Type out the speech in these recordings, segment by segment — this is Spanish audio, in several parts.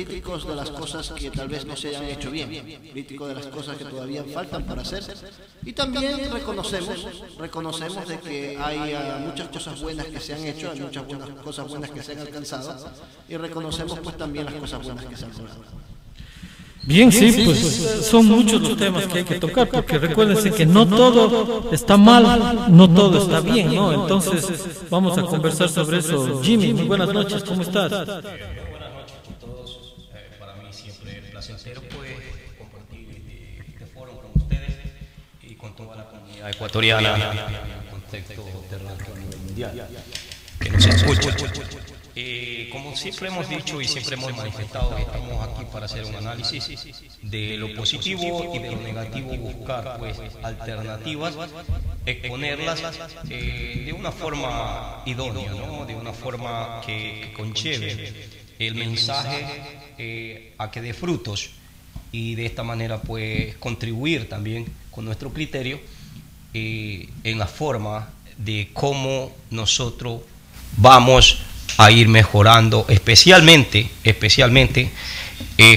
críticos de las cosas que tal vez no se hayan hecho bien, críticos de las cosas que todavía faltan para hacer, y también reconocemos de que hay muchas cosas buenas que se han hecho, hay muchas cosas buenas que se han alcanzado, y reconocemos pues también las cosas buenas que se han logrado. Bien, sí, pues son muchos los temas que hay que tocar, porque recuérdense que no todo está mal, no todo está bien, ¿no? Entonces vamos a conversar sobre eso. Jimmy, muy buenas noches, ¿cómo estás? Buenas noches con todos. Para mí siempre es placentero pues compartir este foro con ustedes y con toda la comunidad ecuatoriana en el contexto internacional mundial que nos escucha. Como siempre hemos dicho y siempre hemos manifestado, estamos aquí para hacer un análisis de lo positivo y de lo negativo, buscar pues alternativas, exponerlas de una forma idónea, ¿no? De una forma que conlleve el mensaje a que dé frutos, y de esta manera pues contribuir también con nuestro criterio en la forma de cómo nosotros vamos a ir mejorando, especialmente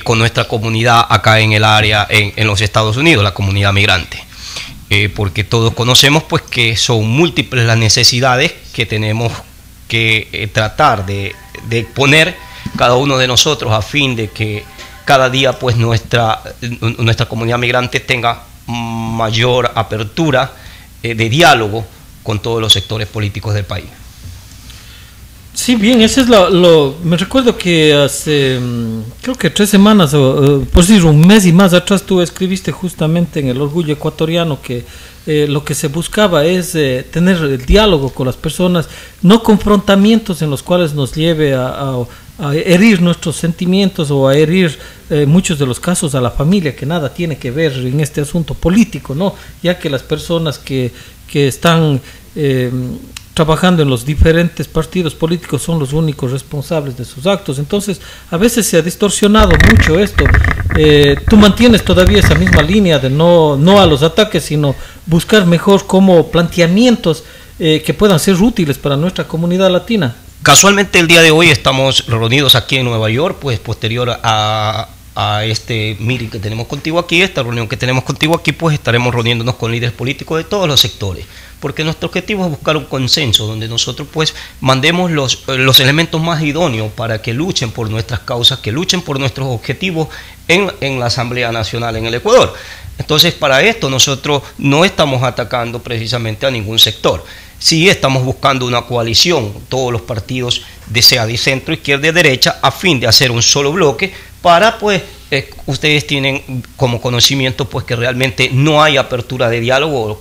con nuestra comunidad acá en el área, en los Estados Unidos, la comunidad migrante, porque todos conocemos pues que son múltiples las necesidades que tenemos que tratar de exponer cada uno de nosotros, a fin de que cada día pues nuestra comunidad migrante tenga mayor apertura de diálogo con todos los sectores políticos del país. Sí, bien, eso es me recuerdo que hace, creo que 3 semanas, por decir un mes y más atrás, tú escribiste justamente en El Orgullo Ecuatoriano que lo que se buscaba es tener el diálogo con las personas, no confrontamientos en los cuales nos lleve a herir nuestros sentimientos o a herir muchos de los casos a la familia, que nada tiene que ver en este asunto político, ¿no? Ya que las personas que están trabajando en los diferentes partidos políticos son los únicos responsables de sus actos. Entonces a veces se ha distorsionado mucho esto. Tú mantienes todavía esa misma línea de no a los ataques, sino buscar mejor como planteamientos que puedan ser útiles para nuestra comunidad latina. Casualmente el día de hoy estamos reunidos aquí en Nueva York, pues posterior a este meeting que tenemos contigo aquí, esta reunión que tenemos contigo aquí, pues estaremos reuniéndonos con líderes políticos de todos los sectores, porque nuestro objetivo es buscar un consenso donde nosotros pues mandemos los elementos más idóneos para que luchen por nuestras causas, que luchen por nuestros objetivos en la Asamblea Nacional en el Ecuador. Entonces, para esto nosotros no estamos atacando precisamente a ningún sector. Sí estamos buscando una coalición, todos los partidos, sea de centro, izquierda y derecha, a fin de hacer un solo bloque para, pues, ustedes tienen como conocimiento, pues, que realmente no hay apertura de diálogo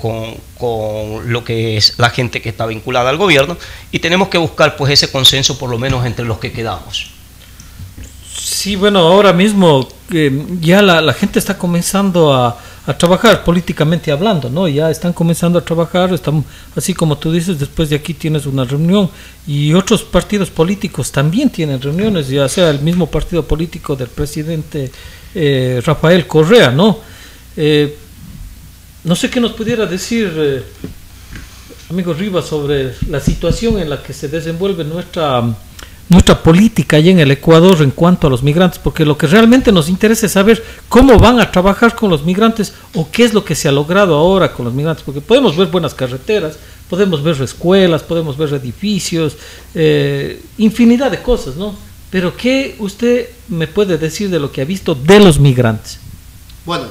con lo que es la gente que está vinculada al gobierno, y tenemos que buscar, pues, ese consenso por lo menos entre los que quedamos. Sí, bueno, ahora mismo ya la gente está comenzando a trabajar políticamente hablando, ¿no? Ya están comenzando a trabajar, están, así como tú dices, después de aquí tienes una reunión, y otros partidos políticos también tienen reuniones, ya sea el mismo partido político del presidente Rafael Correa, ¿no? No sé qué nos pudiera decir, amigo Rivas, sobre la situación en la que se desenvuelve nuestra política allá en el Ecuador en cuanto a los migrantes, porque lo que realmente nos interesa es saber cómo van a trabajar con los migrantes o qué es lo que se ha logrado ahora con los migrantes, porque podemos ver buenas carreteras, podemos ver escuelas, podemos ver edificios, infinidad de cosas, ¿no? Pero ¿qué usted me puede decir de lo que ha visto de los migrantes? Bueno,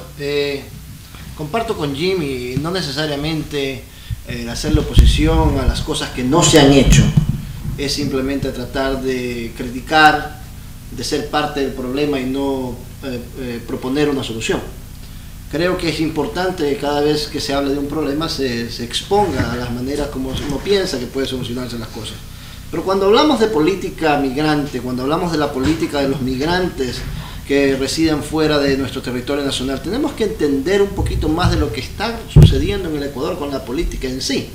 comparto con Jim, y no necesariamente hacerle oposición a las cosas que no se han hecho, es simplemente tratar de criticar, de ser parte del problema y no proponer una solución. Creo que es importante que cada vez que se hable de un problema se exponga a las maneras como uno piensa que puede solucionarse las cosas. Pero cuando hablamos de política migrante, cuando hablamos de la política de los migrantes que residen fuera de nuestro territorio nacional, tenemos que entender un poquito más de lo que está sucediendo en el Ecuador con la política en sí.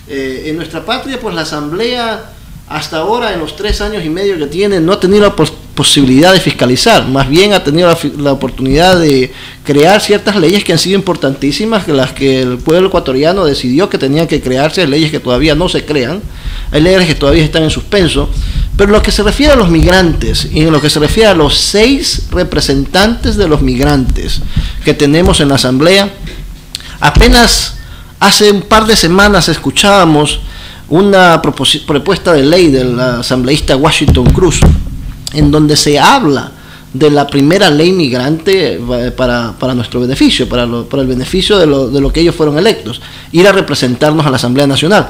En nuestra patria, pues la Asamblea hasta ahora, en los 3 años y medio que tiene, no ha tenido la posibilidad de fiscalizar, más bien ha tenido la oportunidad de crear ciertas leyes que han sido importantísimas, las que el pueblo ecuatoriano decidió que tenían que crearse, leyes que todavía no se crean, hay leyes que todavía están en suspenso, Pero en lo que se refiere a los migrantes y en lo que se refiere a los 6 representantes de los migrantes que tenemos en la Asamblea, apenas hace un par de semanas escuchábamos una propuesta de ley del asambleísta Washington Cruz, en donde se habla de la primera ley migrante para nuestro beneficio, para el beneficio de lo que ellos fueron electos, ir a representarnos a la Asamblea Nacional.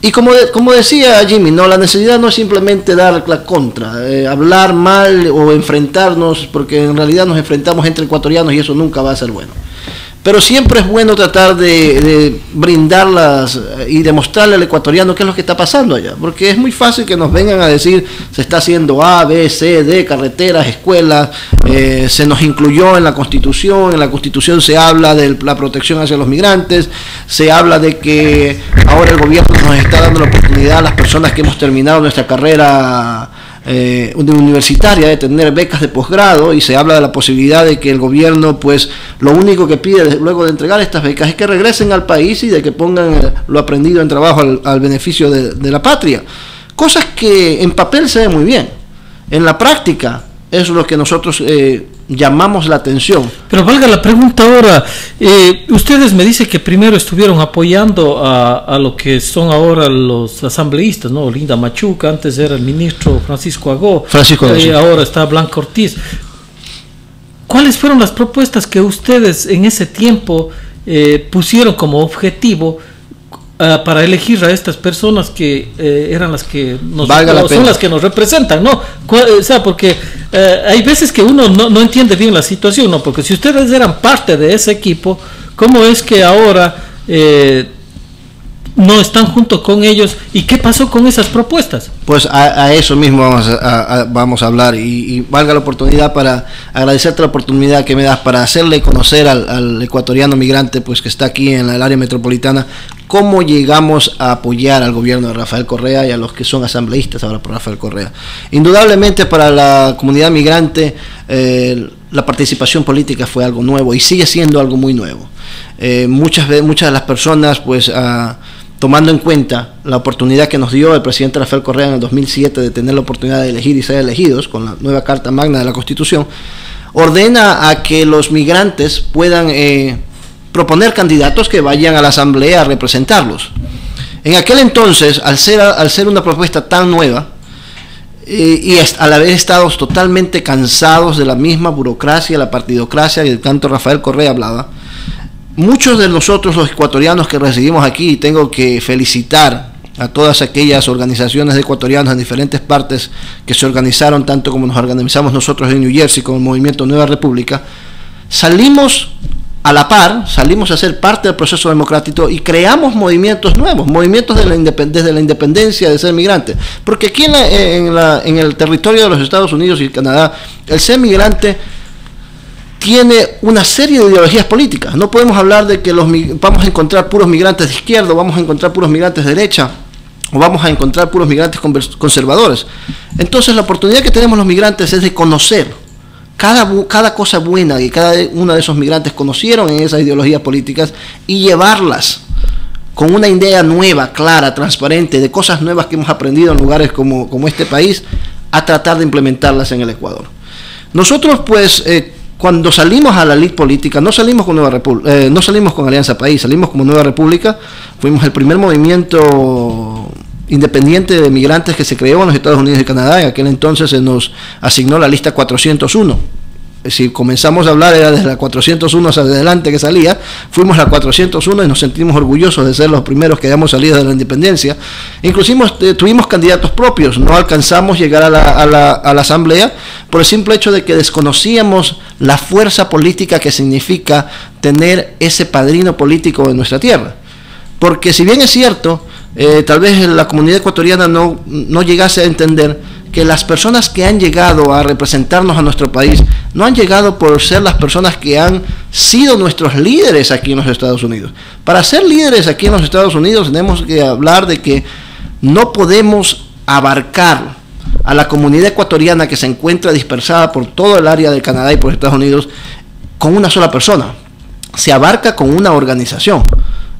Y como decía Jimmy, no, la necesidad no es simplemente dar la contra, hablar mal o enfrentarnos, porque en realidad nos enfrentamos entre ecuatorianos y eso nunca va a ser bueno. Pero siempre es bueno tratar de brindarlas y demostrarle al ecuatoriano qué es lo que está pasando allá, porque es muy fácil que nos vengan a decir se está haciendo A, B, C, D, carreteras, escuelas, se nos incluyó en la Constitución se habla de la protección hacia los migrantes, se habla de que ahora el gobierno nos está dando la oportunidad a las personas que hemos terminado nuestra carrera universitaria de tener becas de posgrado, y se habla de la posibilidad de que el gobierno pues lo único que pide luego de entregar estas becas es que regresen al país y de que pongan lo aprendido en trabajo al beneficio de la patria, cosas que en papel se ven muy bien, en la práctica es lo que nosotros llamamos la atención. Pero valga la pregunta ahora, ustedes me dicen que primero estuvieron apoyando a lo que son ahora los asambleístas, ¿no? Linda Machuca, antes era el ministro Francisco Agó, sí. Ahora está Blanca Ortiz. ¿Cuáles fueron las propuestas que ustedes en ese tiempo pusieron como objetivo para elegir a estas personas que eran las que son las que nos representan, ¿no? O sea, porque hay veces que uno no entiende bien la situación, ¿no? Porque si ustedes eran parte de ese equipo, ¿cómo es que ahora no están junto con ellos? ¿Y qué pasó con esas propuestas? Pues a eso mismo vamos a hablar, y valga la oportunidad para agradecerte la oportunidad que me das para hacerle conocer al ecuatoriano migrante pues que está aquí en el área metropolitana cómo llegamos a apoyar al gobierno de Rafael Correa y a los que son asambleístas ahora por Rafael Correa. Indudablemente para la comunidad migrante la participación política fue algo nuevo y sigue siendo algo muy nuevo. Muchas de las personas pues tomando en cuenta la oportunidad que nos dio el presidente Rafael Correa en el 2007 de tener la oportunidad de elegir y ser elegidos con la nueva Carta Magna de la Constitución, ordena a que los migrantes puedan proponer candidatos que vayan a la Asamblea a representarlos. En aquel entonces, al ser una propuesta tan nueva, y al haber estado totalmente cansados de la misma burocracia, la partidocracia que tanto Rafael Correa hablaba, muchos de nosotros los ecuatorianos que residimos aquí, y tengo que felicitar a todas aquellas organizaciones de ecuatorianos en diferentes partes que se organizaron tanto como nos organizamos nosotros en New Jersey con el movimiento Nueva República, salimos a la par, salimos a ser parte del proceso democrático y creamos movimientos nuevos, movimientos desde la independencia de ser migrante, porque aquí en el territorio de los Estados Unidos y Canadá, el ser migrante tiene una serie de ideologías políticas. No podemos hablar de que vamos a encontrar puros migrantes de izquierda, vamos a encontrar puros migrantes de derecha, o vamos a encontrar puros migrantes conservadores. Entonces la oportunidad que tenemos los migrantes es de conocer cada cosa buena que cada uno de esos migrantes conocieron en esas ideologías políticas y llevarlas con una idea nueva, clara, transparente, de cosas nuevas que hemos aprendido en lugares como este país, a tratar de implementarlas en el Ecuador. Nosotros pues cuando salimos a la lid política, no salimos con Alianza País, salimos como Nueva República, fuimos el primer movimiento independiente de migrantes que se creó en los Estados Unidos y Canadá. En aquel entonces se nos asignó la lista 401. Si comenzamos a hablar era desde la 401 hacia adelante que salía, fuimos la 401 y nos sentimos orgullosos de ser los primeros que hayamos salido de la independencia. Inclusive tuvimos candidatos propios, no alcanzamos llegar a la asamblea por el simple hecho de que desconocíamos la fuerza política que significa tener ese padrino político en nuestra tierra. Porque si bien es cierto, tal vez la comunidad ecuatoriana no llegase a entender que las personas que han llegado a representarnos a nuestro país no han llegado por ser las personas que han sido nuestros líderes aquí en los Estados Unidos. Para ser líderes aquí en los Estados Unidos tenemos que hablar de que no podemos abarcar a la comunidad ecuatoriana que se encuentra dispersada por todo el área de Canadá y por Estados Unidos con una sola persona. Se abarca con una organización.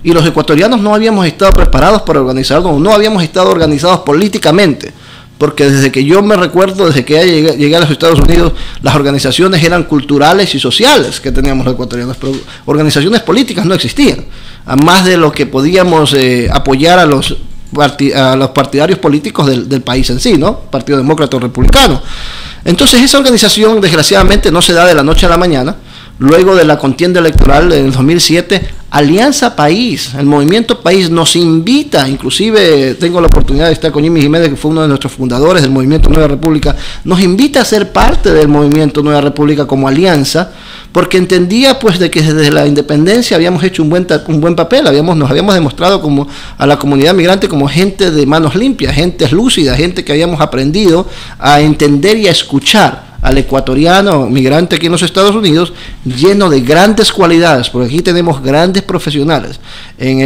Y los ecuatorianos no habíamos estado preparados para organizarnos, no habíamos estado organizados políticamente porque desde que yo me recuerdo, desde que llegué a los Estados Unidos, las organizaciones eran culturales y sociales que teníamos los ecuatorianos, pero organizaciones políticas no existían, a más de lo que podíamos apoyar a los partidarios políticos del país en sí, ¿no? Partido Demócrata o Republicano. Entonces esa organización desgraciadamente no se da de la noche a la mañana. Luego de la contienda electoral del 2007, Alianza País, el Movimiento País nos invita, inclusive tengo la oportunidad de estar con Jimmy Jiménez, que fue uno de nuestros fundadores del Movimiento Nueva República, nos invita a ser parte del Movimiento Nueva República como alianza, porque entendía pues de que desde la independencia habíamos hecho un buen papel, nos habíamos demostrado como a la comunidad migrante como gente de manos limpias, gente lúcida, gente que habíamos aprendido a entender y a escuchar al ecuatoriano migrante aquí en los Estados Unidos, lleno de grandes cualidades, porque aquí tenemos grandes profesionales. En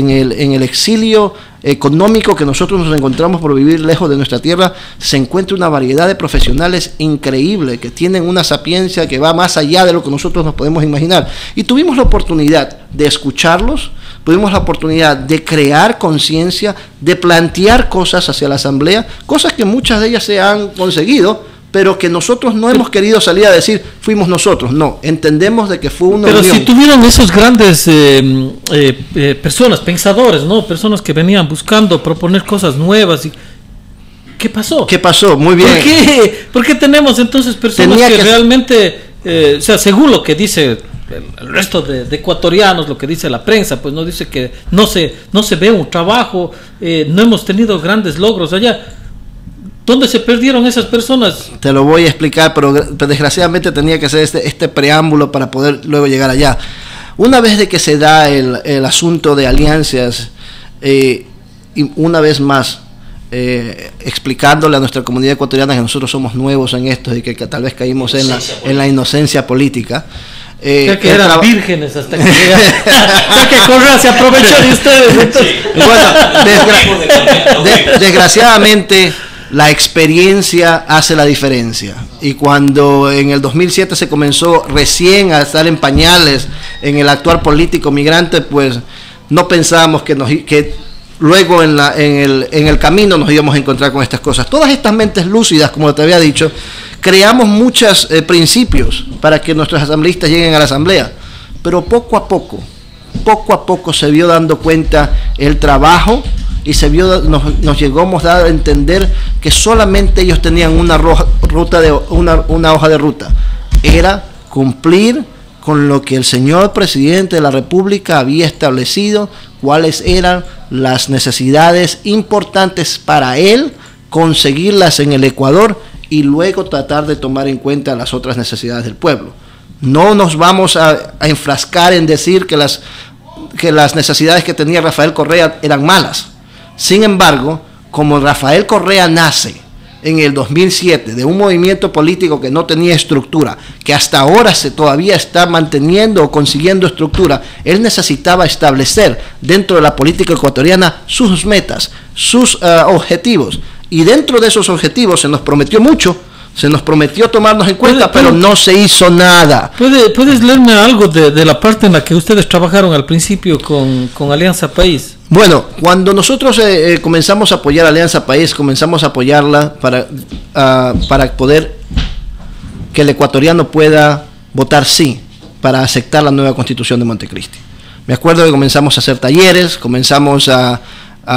el exilio económico que nosotros nos encontramos por vivir lejos de nuestra tierra, se encuentra una variedad de profesionales increíble, que tienen una sapiencia que va más allá de lo que nosotros nos podemos imaginar. Y tuvimos la oportunidad de escucharlos, tuvimos la oportunidad de crear conciencia, de plantear cosas hacia la Asamblea, cosas que muchas de ellas se han conseguido, pero que nosotros no hemos querido salir a decir fuimos nosotros, no, entendemos de que fue una pero unión. Si tuvieron esos grandes personas, pensadores, ¿no? Personas que venían buscando proponer cosas nuevas, y ¿qué pasó? ¿Qué pasó? Muy bien. ¿Por qué tenemos entonces personas que realmente, o sea, según lo que dice el resto de ecuatorianos, lo que dice la prensa, pues no dice que no se ve un trabajo, no hemos tenido grandes logros allá? ¿Dónde se perdieron esas personas? Te lo voy a explicar, pero desgraciadamente tenía que hacer este preámbulo para poder luego llegar allá. Una vez de que se da el asunto de alianzas, y una vez más explicándole a nuestra comunidad ecuatoriana que nosotros somos nuevos en esto y que tal vez caímos en la inocencia política. Que eran vírgenes hasta que Correa se aprovechó de ustedes. Sí. Bueno, desgraciadamente la experiencia hace la diferencia, y cuando en el 2007 se comenzó recién a estar en pañales en el actuar político migrante, pues no pensábamos que luego en el camino nos íbamos a encontrar con estas cosas. Todas estas mentes lúcidas, como te había dicho, creamos muchos principios para que nuestros asambleístas lleguen a la asamblea, pero poco a poco se vio dando cuenta el trabajo, y nos llegamos a dar a entender que solamente ellos tenían una hoja de ruta, era cumplir con lo que el señor presidente de la República había establecido, cuáles eran las necesidades importantes para él, conseguirlas en el Ecuador y luego tratar de tomar en cuenta las otras necesidades del pueblo. No nos vamos a enfrascar en decir que las necesidades que tenía Rafael Correa eran malas. Sin embargo, como Rafael Correa nace en el 2007 de un movimiento político que no tenía estructura, que hasta ahora todavía está manteniendo o consiguiendo estructura, él necesitaba establecer dentro de la política ecuatoriana sus metas, sus objetivos, y dentro de esos objetivos se nos prometió mucho. Se nos prometió tomarnos en cuenta, pero no se hizo nada. ¿Puedes leerme algo de la parte en la que ustedes trabajaron al principio con Alianza País? Bueno, cuando nosotros comenzamos a apoyar a Alianza País, comenzamos a apoyarla para poder que el ecuatoriano pueda votar sí, para aceptar la nueva Constitución de Montecristi. Me acuerdo que comenzamos a hacer talleres, comenzamos a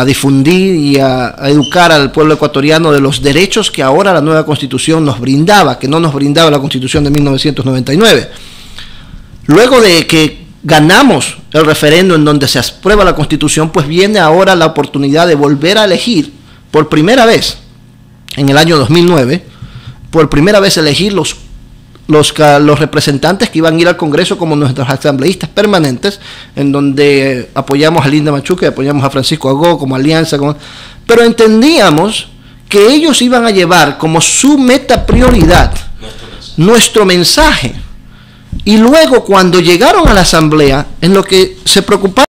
difundir y a educar al pueblo ecuatoriano de los derechos que ahora la nueva Constitución nos brindaba, que no nos brindaba la Constitución de 1999. Luego de que ganamos el referendo en donde se aprueba la Constitución, pues viene ahora la oportunidad de volver a elegir por primera vez, en el año 2009, por primera vez elegir los representantes que iban a ir al Congreso como nuestros asambleístas permanentes, en donde apoyamos a Linda Machuca y apoyamos a Francisco Agó como alianza, pero entendíamos que ellos iban a llevar como su meta prioridad nuestro mensaje. Y luego cuando llegaron a la asamblea, en lo que se preocuparon